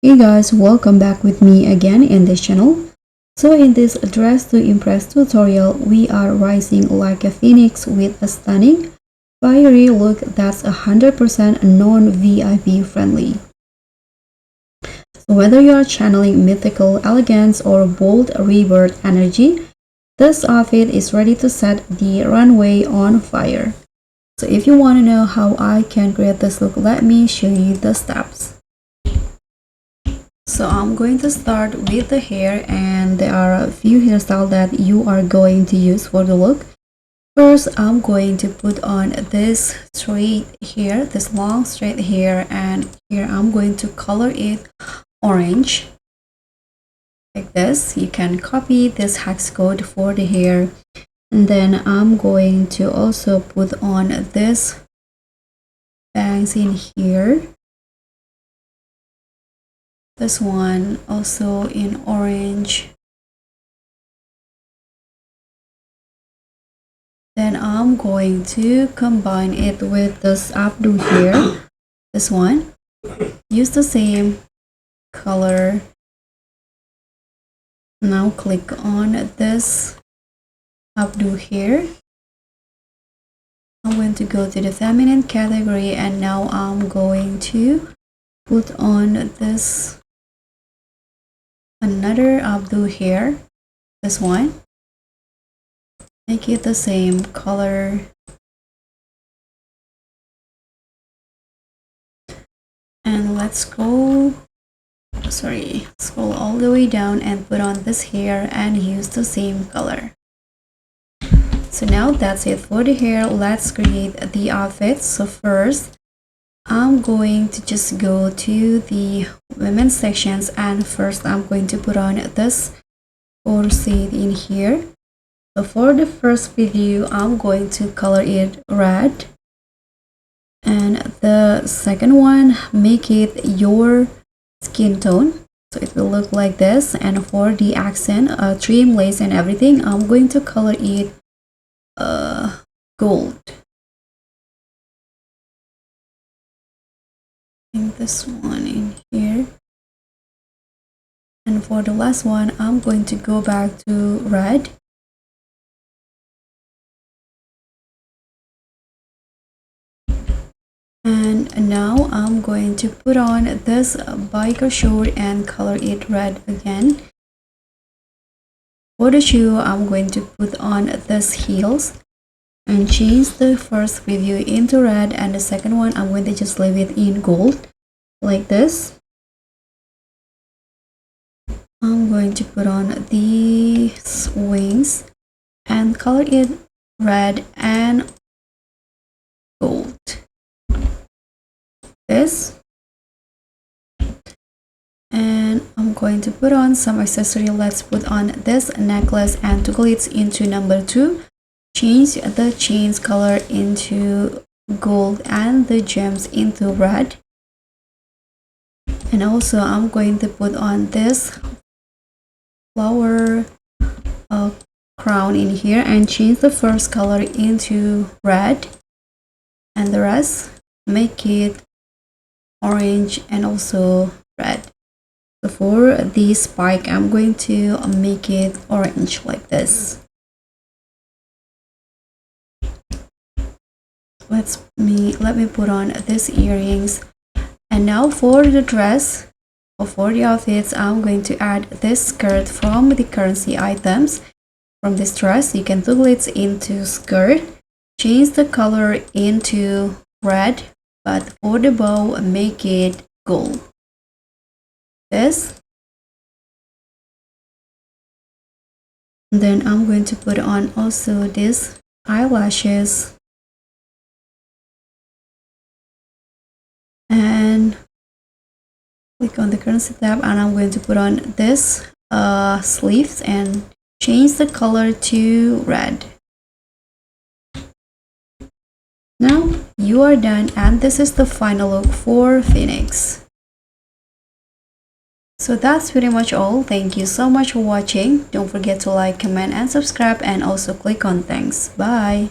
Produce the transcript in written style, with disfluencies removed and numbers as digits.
Hey guys, welcome back with me again in this channel. So in this dress to impress tutorial, we are rising like a phoenix with a stunning, fiery look that's 100% non-VIP friendly. So whether you are channeling mythical elegance or bold rebirth energy, this outfit is ready to set the runway on fire. So if you want to know how I can create this look, let me show you the steps. So I'm going to start with the hair, and there are a few hairstyles that you are going to use for the look. First, I'm going to put on this straight hair, this long straight hair, and here I'm going to color it orange like this. You can copy this hex code for the hair, and then I'm going to also put on this bangs in here. This one also in orange. Then I'm going to combine it with this updo here. This one. Use the same color. Now click on this updo here. I'm going to go to the feminine category, and now I'm going to put on this another updo here. This one. Make it the same color. And let's scroll all the way down and put on this hair and use the same color. So now that's it for the hair. Let's create the outfit. So first, I'm going to just go to the women's sections, and first I'm going to put on this corset in here. So for the first preview, I'm going to color it red, and the second one, make it your skin tone, so it will look like this. And for the accent, trim, lace and everything, I'm going to color it gold. And this one in here, and for the last one, I'm going to go back to red. And now I'm going to put on this biker short and color it red again. For the shoe, I'm going to put on this heels and change the first preview into red, and the second one I'm going to just leave it in gold like this. I'm going to put on these wings and color it red and gold. This, and I'm going to put on some accessory. Let's put on this necklace and toggle it into number 2. Change the chains color into gold and the gems into red. And also I'm going to put on this flower crown in here and change the first color into red, and the rest make it orange and also red. So for the spike, I'm going to make it orange like this. Let me put on these earrings. And now for the dress, or for the outfits, I'm going to add this skirt from the currency items. From this dress, you can toggle it into skirt, change the color into red, but for the bow, make it gold. This. And then I'm going to put on also this eyelashes. And click on the currency tab, and I'm going to put on this sleeves and change the color to red. Now you are done, and this is the final look for Phoenix. So that's pretty much all. Thank you so much for watching. Don't forget to like, comment and subscribe, and also click on thanks. Bye.